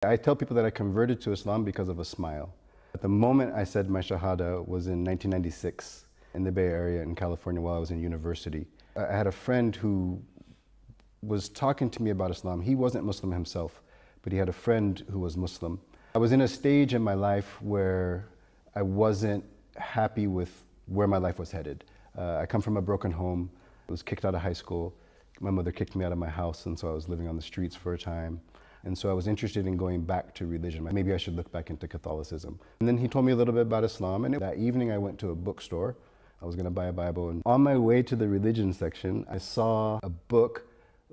I tell people that I converted to Islam because of a smile. The moment I said my Shahada was in 1996 in the Bay Area in California while I was in university. I had a friend who was talking to me about Islam. He wasn't Muslim himself, but he had a friend who was Muslim. I was in a stage in my life where I wasn't happy with where my life was headed. I come from a broken home. I was kicked out of high school. My mother kicked me out of my house, and so I was living on the streets for a time. And so I was interested in going back to religion. Maybe I should look back into Catholicism. And then he told me a little bit about Islam, and that evening I went to a bookstore. I was gonna buy a Bible, and on my way to the religion section, I saw a book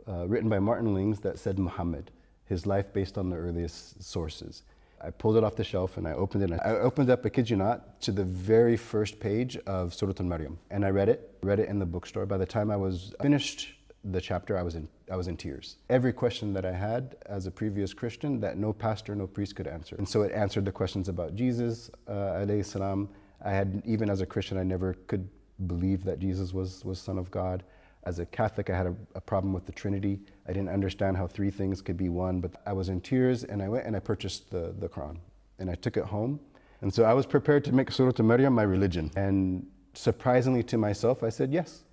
written by Martin Lings that said Muhammad, his life based on the earliest sources. I pulled it off the shelf and I opened it. I opened up, I kid you not, to the very first page of Surah Al-Maryam. And I read it in the bookstore. By the time I was finished the chapter, I was in tears. Every question that I had as a previous Christian that no pastor, no priest could answer. And so it answered the questions about Jesus, alayhi salam. I had, even as a Christian, I never could believe that Jesus was Son of God. As a Catholic, I had a problem with the Trinity. I didn't understand how three things could be one, but I was in tears, and I went and I purchased the Quran, and I took it home. And so I was prepared to make Surah Al-Maryam my religion. And surprisingly to myself, I said yes.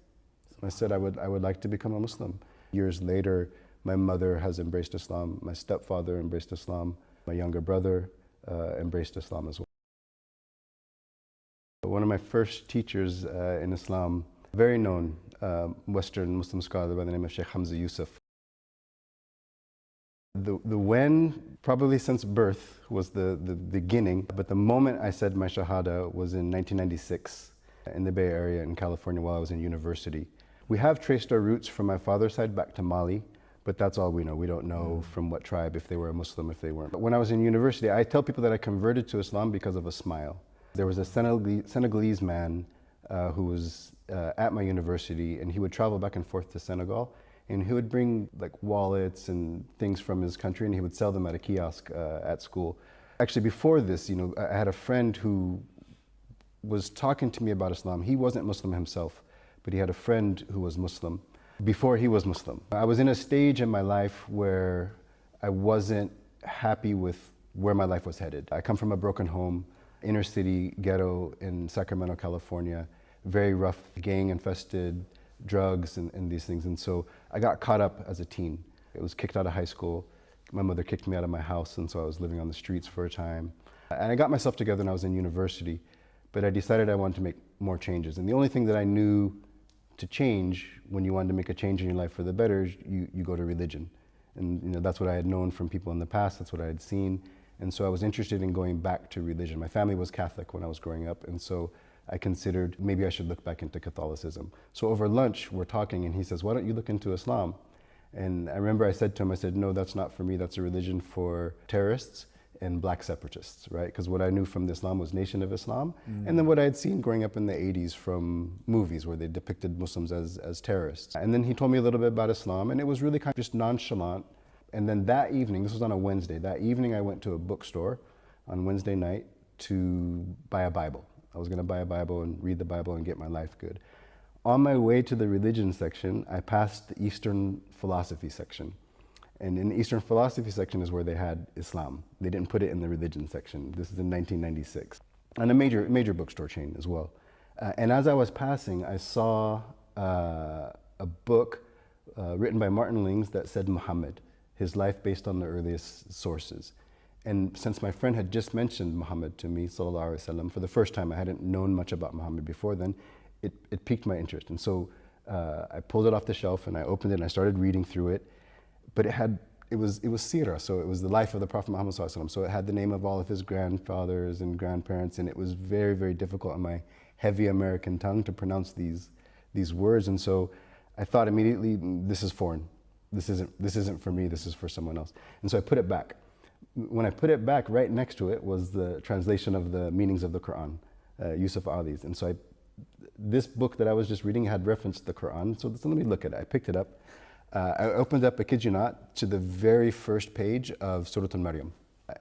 I said I would like to become a Muslim. Years later, my mother has embraced Islam, my stepfather embraced Islam, my younger brother embraced Islam as well. One of my first teachers in Islam, very known Western Muslim scholar by the name of Sheikh Hamza Yusuf. The when, probably since birth, was the beginning, but the moment I said my Shahada was in 1996 in the Bay Area in California while I was in university. We have traced our roots from my father's side back to Mali, but that's all we know. We don't know from what tribe, if they were a Muslim, if they weren't. But when I was in university, I tell people that I converted to Islam because of a smile. There was a Senegalese man who was at my university, and he would travel back and forth to Senegal, and he would bring like wallets and things from his country, and he would sell them at a kiosk at school. Actually, before this, I had a friend who was talking to me about Islam. He wasn't Muslim himself, but he had a friend who was Muslim before he was Muslim. I was in a stage in my life where I wasn't happy with where my life was headed. I come from a broken home, inner city ghetto in Sacramento, California, very rough, gang-infested, drugs and these things. And so I got caught up as a teen. I was kicked out of high school. My mother kicked me out of my house, and so I was living on the streets for a time. And I got myself together when I was in university, but I decided I wanted to make more changes. And the only thing that I knew to change, when you wanted to make a change in your life for the better, you go to religion. And that's what I had known from people in the past, that's what I had seen. And so I was interested in going back to religion. My family was Catholic when I was growing up, and so I considered maybe I should look back into Catholicism. So over lunch, we're talking, and he says, why don't you look into Islam? And I remember I said to him, I said, no, that's not for me. That's a religion for terrorists and black separatists, right? Because what I knew from Islam was Nation of Islam, and then what I had seen growing up in the 80s from movies where they depicted Muslims as terrorists. And then he told me a little bit about Islam, and it was really kind of just nonchalant. And then that evening, this was on a Wednesday, that evening I went to a bookstore on Wednesday night to buy a Bible. I was gonna buy a Bible and read the Bible and get my life good. On my way to the religion section, I passed the Eastern philosophy section. And in the Eastern philosophy section is where they had Islam. They didn't put it in the religion section. This is in 1996. And a major bookstore chain as well. And as I was passing, I saw a book written by Martin Lings that said Muhammad, his life based on the earliest sources. And since my friend had just mentioned Muhammad to me, sallallahu alaihi wasallam, for the first time, I hadn't known much about Muhammad before then, it piqued my interest. And so I pulled it off the shelf and I opened it and I started reading through it. But it was seerah, so it was the life of the Prophet Muhammad sallallahu alaihi wasallam. So it had the name of all of his grandfathers and grandparents, and it was very, very difficult on my heavy American tongue to pronounce these words. And so I thought immediately, this is foreign. This isn't for me, this is for someone else. And so I put it back. When I put it back, right next to it was the translation of the meanings of the Quran, Yusuf Ali's. And so this book that I was just reading had referenced the Quran, so let me look at it. I picked it up. I opened up, I kid you not, to the very first page of Surah Al-Maryam.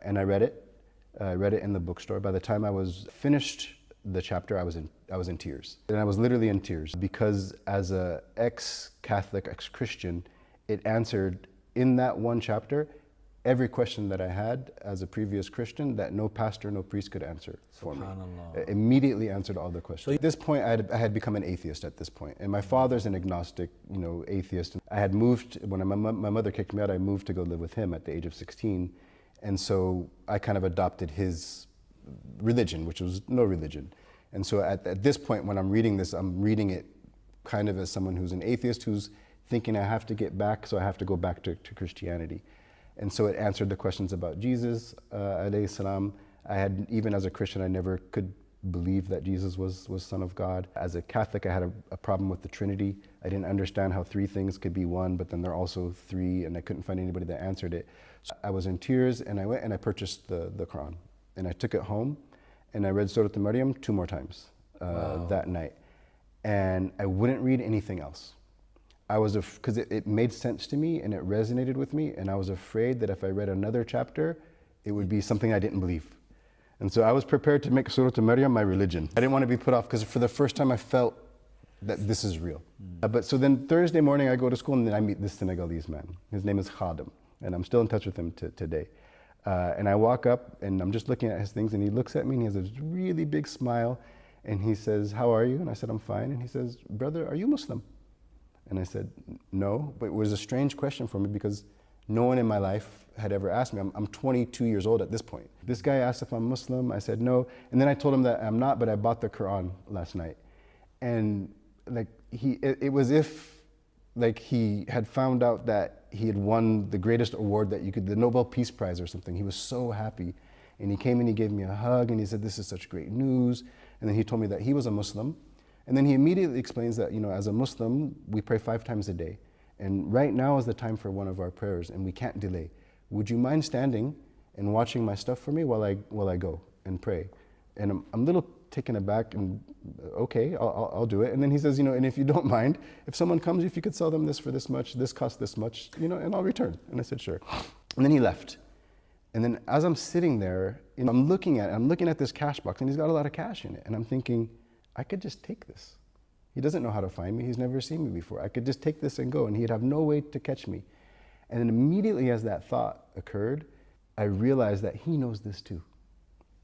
And I read it in the bookstore. By the time I was finished the chapter, I was in tears. And I was literally in tears because as a ex-Catholic, ex-Christian, it answered in that one chapter every question that I had as a previous Christian that no pastor, no priest could answer for me. Immediately answered all the questions. At this point, I had become an atheist at this point. And my father's an agnostic, atheist. I had moved, when my mother kicked me out, I moved to go live with him at the age of 16. And so I kind of adopted his religion, which was no religion. And so at this point, when I'm reading this, I'm reading it kind of as someone who's an atheist, who's thinking I have to get back, so I have to go back to Christianity. And so it answered the questions about Jesus, alayhi salam. I had, even as a Christian, I never could believe that Jesus was Son of God. As a Catholic, I had a problem with the Trinity. I didn't understand how three things could be one, but then they're also three, and I couldn't find anybody that answered it. So I was in tears, and I went and I purchased the Quran. And I took it home, and I read Surah Al-Maryam 2 more times that night. And I wouldn't read anything else. I was, because it made sense to me and it resonated with me, and I was afraid that if I read another chapter, it would be something I didn't believe. And so I was prepared to make Surah Al-Maryam my religion. I didn't want to be put off, because for the first time I felt that this is real. But so then Thursday morning I go to school, and then I meet this Senegalese man. His name is Khadim, and I'm still in touch with him today. And I walk up, and I'm just looking at his things, and he looks at me, and he has this really big smile, and he says, "How are you?" And I said, "I'm fine." And he says, "Brother, are you Muslim?" And I said, "No," but it was a strange question for me, because no one in my life had ever asked me. I'm 22 years old at this point. This guy asked if I'm Muslim. I said no, and then I told him that I'm not, but I bought the Quran last night. And like it was if like he had found out that he had won the greatest award that you could, the Nobel Peace Prize or something. He was so happy, and he came and he gave me a hug, and he said, "This is such great news." And then he told me that he was a Muslim. And then he immediately explains that, as a Muslim, we pray 5 times a day. And right now is the time for one of our prayers, and we can't delay. Would you mind standing and watching my stuff for me while I go and pray? And I'm a little taken aback, and okay, I'll do it. And then he says, and if you don't mind, if someone comes, if you could sell them this for this much, this costs this much, and I'll return. And I said, sure. And then he left. And then as I'm sitting there, I'm looking at this cash box, and he's got a lot of cash in it. And I'm thinking, I could just take this. He doesn't know how to find me. He's never seen me before. I could just take this and go, and he'd have no way to catch me. And then immediately as that thought occurred, I realized that he knows this too,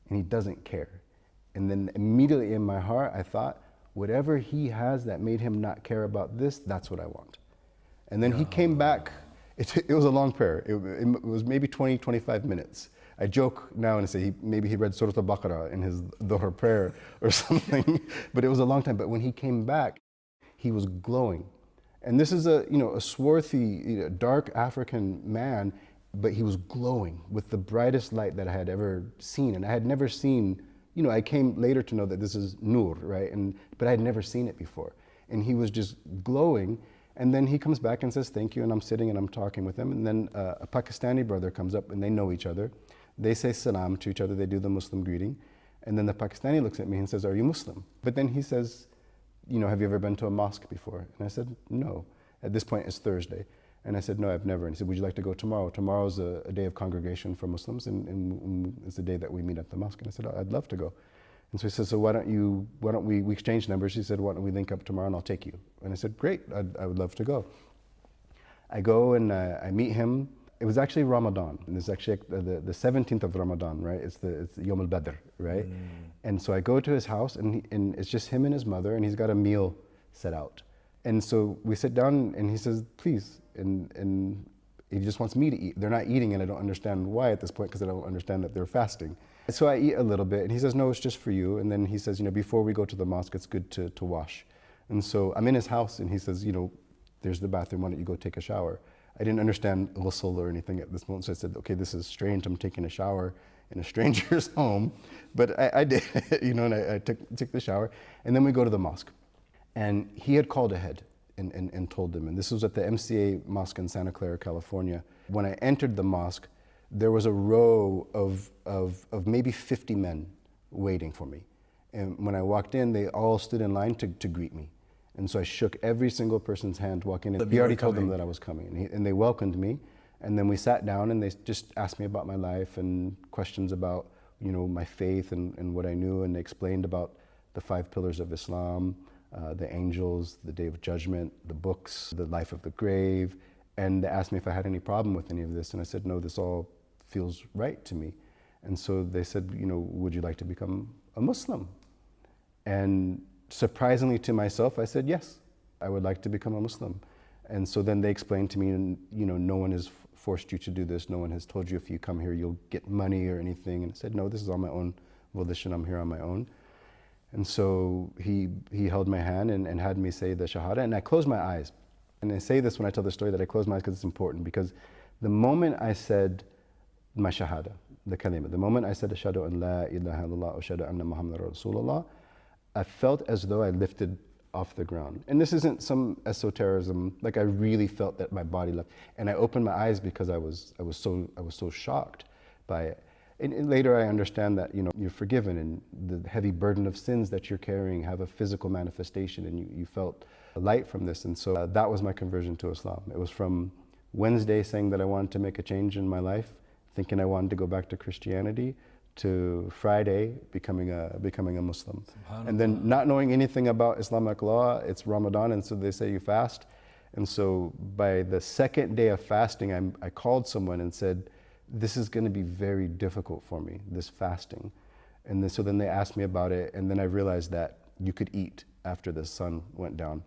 and he doesn't care. And then immediately in my heart, I thought, whatever he has that made him not care about this, that's what I want. And then he came back. It was a long prayer. It was maybe 20, 25 minutes. I joke now and say maybe he read Surah Al-Baqarah in his Dhuhr prayer or something, but it was a long time. But when he came back, he was glowing. And this is a swarthy, dark African man, but he was glowing with the brightest light that I had ever seen. And I had never seen, I came later to know that this is Nur, right? But I had never seen it before. And he was just glowing. And then he comes back and says, thank you. And I'm sitting and I'm talking with him. And then a Pakistani brother comes up, and they know each other. They say salam to each other. They do the Muslim greeting. And then the Pakistani looks at me and says, are you Muslim? But then he says, have you ever been to a mosque before? And I said, no. At this point, it's Thursday. And I said, no, I've never. And he said, would you like to go tomorrow? Tomorrow's a day of congregation for Muslims, and it's the day that we meet at the mosque. And I said, I'd love to go. And so he says, so why don't we exchange numbers? He said, why don't we link up tomorrow and I'll take you? And I said, great, I would love to go. I go and I meet him. It was actually Ramadan. And it's actually the 17th of Ramadan, right? It's Yom al-Badr, right? And so I go to his house, and it's just him and his mother, and he's got a meal set out. And so we sit down, and he says, please, and he just wants me to eat. They're not eating, and I don't understand why at this point, because I don't understand that they're fasting. So I eat a little bit, and he says, no, it's just for you. And then he says, before we go to the mosque, it's good to wash. And so I'm in his house, and he says, there's the bathroom, why don't you go take a shower? I didn't understand ghusl or anything at this moment, so I said, okay, this is strange, I'm taking a shower in a stranger's home. But I did, and I took the shower, and then we go to the mosque. And he had called ahead and told them, and this was at the MCA Mosque in Santa Clara, California. When I entered the mosque, there was a row of maybe 50 men waiting for me. And when I walked in, they all stood in line to greet me. And so I shook every single person's hand walking in. He already told them that I was coming, and they welcomed me. And then we sat down, and they just asked me about my life and questions about, my faith and what I knew. And they explained about the 5 pillars of Islam, the angels, the day of judgment, the books, the life of the grave, And they asked me if I had any problem with any of this. And I said, no, this all feels right to me. And so they said, you know, would you like to become a Muslim? And surprisingly to myself, I said, yes, I would like to become a Muslim. And so then they explained to me, you know, no one has forced you to do this. No one has told you if you come here, you'll get money or anything. And I said, no, this is on my own volition. I'm here on my own. And so he held my hand and had me say the Shahada, and I closed my eyes. And I say this when I tell the story, that I closed my eyes because it's important, because the moment I said my Shahada, the kalima, the moment I said Ashhadu an la ilaha illallah wa ashhadu anna Muhammadan Rasulullah, I felt as though I lifted off the ground. And this isn't some esotericism, like I really felt that my body left. And I opened my eyes because I was so shocked by it. And later I understand that, you know, you're forgiven, and the heavy burden of sins that you're carrying have a physical manifestation, and you felt light from this. And so that was my conversion to Islam. It was from Wednesday saying that I wanted to make a change in my life, thinking I wanted to go back to Christianity, to Friday becoming a Muslim. And then not knowing anything about Islamic law, it's Ramadan, and so they say you fast. And so by the second day of fasting, I called someone and said, this is going to be very difficult for me, this fasting. And so then they asked me about it, and then I realized that you could eat after the sun went down.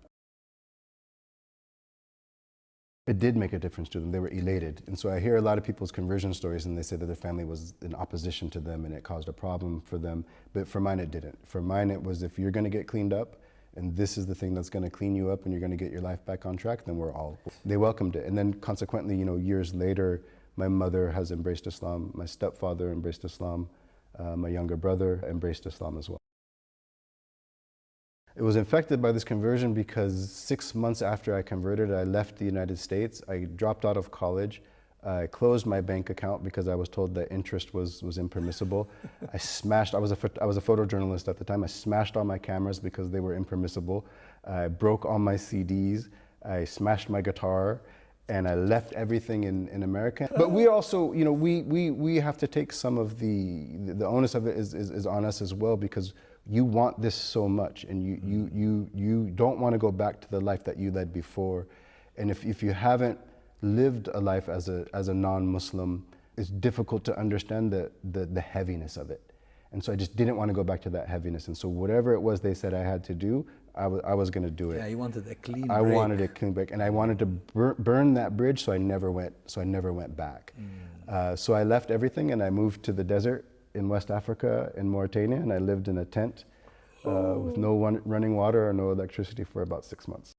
It did make a difference to them. They were elated. And so I hear a lot of people's conversion stories, and they say that their family was in opposition to them and it caused a problem for them. But for mine, it didn't. For mine, it was, if you're going to get cleaned up, and this is the thing that's going to clean you up and you're going to get your life back on track, then we're all. They welcomed it. And then consequently, you know, years later, my mother has embraced Islam, my stepfather embraced Islam, my younger brother embraced Islam as well. It was infected by this conversion because 6 months after I converted, I left the United States. I dropped out of college. I closed my bank account because I was told that interest was impermissible. I was a photojournalist at the time. I smashed all my cameras because they were impermissible. I broke all my CDs. I smashed my guitar. And I left everything in America. But we also, you know, we have to take some of the onus of it is on us as well, because you want this so much, and you don't want to go back to the life that you led before. And if you haven't lived a life as a non-Muslim, it's difficult to understand the heaviness of it. And so I just didn't want to go back to that heaviness. And so whatever it was they said I had to do, I was going to do it. Yeah, you wanted a clean break. I wanted a clean break, and I wanted to burn that bridge, so I never went back. So I left everything and I moved to the desert in West Africa, in Mauritania, and I lived in a tent with no running water or no electricity for about 6 months.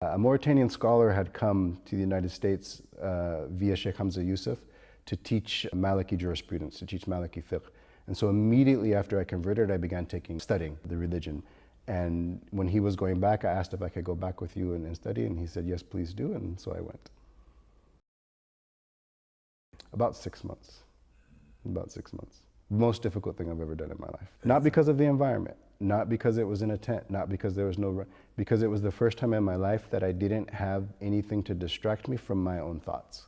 A Mauritanian scholar had come to the United States via Sheikh Hamza Yusuf to teach Maliki jurisprudence, to teach Maliki fiqh. And so immediately after I converted, I began studying the religion. And when he was going back, I asked if I could go back with you and study, and he said, yes, please do, and so I went. About 6 months. About 6 months. Most difficult thing I've ever done in my life. Not because of the environment, not because it was in a tent, not because there was because it was the first time in my life that I didn't have anything to distract me from my own thoughts.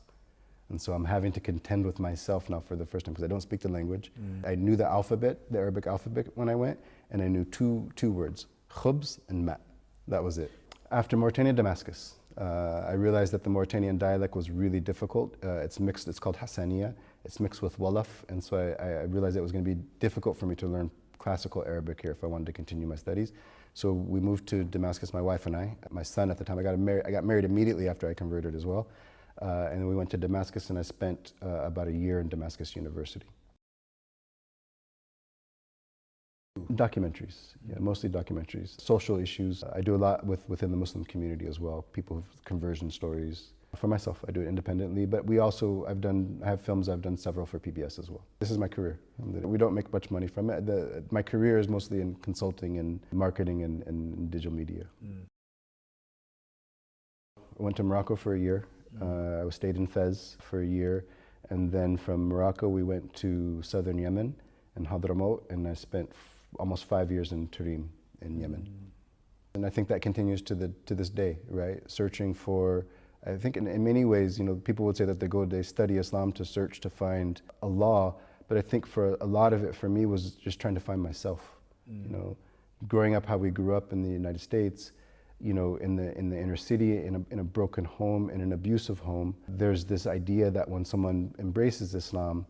And so I'm having to contend with myself now for the first time, because I don't speak the language. I knew the alphabet, the Arabic alphabet when I went, and I knew two words, khubz and ma. That was it. After Mauritania, Damascus. I realized that the Mauritanian dialect was really difficult. It's mixed, it's called Hassaniya. It's mixed with Wolof, and so I realized it was going to be difficult for me to learn classical Arabic here if I wanted to continue my studies. So we moved to Damascus, my wife and I. My son at the time, I got married immediately after I converted as well. And then we went to Damascus, and I spent about a year in Damascus University. Documentaries, yeah, mostly documentaries. Social issues. I do a lot within the Muslim community as well. People with conversion stories. For myself, I do it independently, but I have films, I've done several for PBS as well. This is my career. We don't make much money from it. My career is mostly in consulting and marketing and digital media. I went to Morocco for a year. I stayed in Fez for a year, and then from Morocco we went to southern Yemen and Hadramaut, and I spent almost 5 years in Tarim in Yemen. And I think that continues to this day, right? Searching for, I think in many ways, you know, people would say that they study Islam to search to find Allah, but I think for a lot of it for me was just trying to find myself. You know, growing up how we grew up in the United States, in the inner city, in a broken home, in an abusive home, there's this idea that when someone embraces Islam,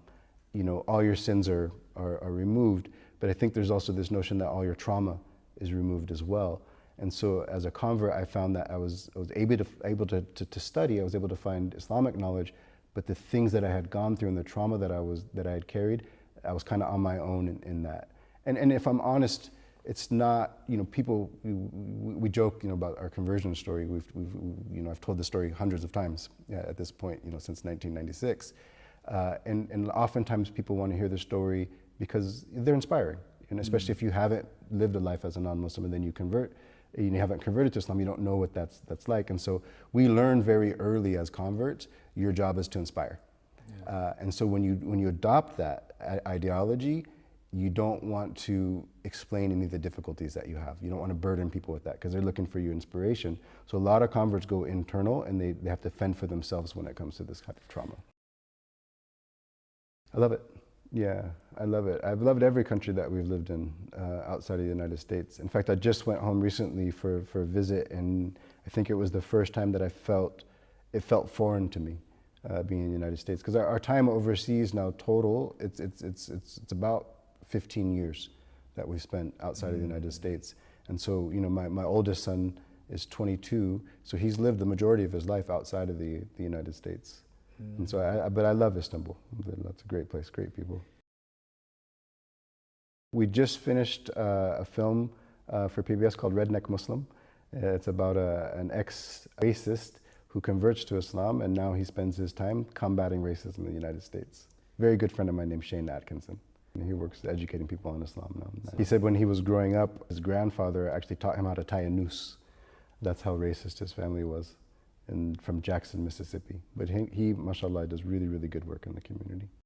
all your sins are removed. But I think there's also this notion that all your trauma is removed as well. And so as a convert, I found that I was able to study, I was able to find Islamic knowledge, but the things that I had gone through and the trauma that I had carried, I was kind of on my own in that. And if I'm honest, it's not, people, we joke, about our conversion story. I've told this story hundreds of times at this point, since 1996. And oftentimes people want to hear the story because they're inspiring. And especially if you haven't lived a life as a non-Muslim and then you convert, you haven't converted to Islam, you don't know what that's like. And so we learn very early as converts, your job is to inspire. Yeah. And so when you adopt that ideology, you don't want to explain any of the difficulties that you have. You don't want to burden people with that because they're looking for your inspiration. So a lot of converts go internal and they have to fend for themselves when it comes to this type of trauma. I love it. Yeah, I love it. I've loved every country that we've lived in outside of the United States. In fact, I just went home recently for a visit, and I think it was the first time that it felt foreign to me being in the United States. Because our time overseas now total, it's about 15 years that we spent outside of the United States. And so, my oldest son is 22, so he's lived the majority of his life outside of the United States. And so, but I love Istanbul. That's a great place, great people. We just finished a film for PBS called Redneck Muslim. It's about an ex-racist who converts to Islam, and now he spends his time combating racism in the United States. Very good friend of mine named Shane Atkinson. He works educating people on Islam now. He said when he was growing up, his grandfather actually taught him how to tie a noose. That's how racist his family was. And from Jackson, Mississippi. But he, mashallah, does really, really good work in the community.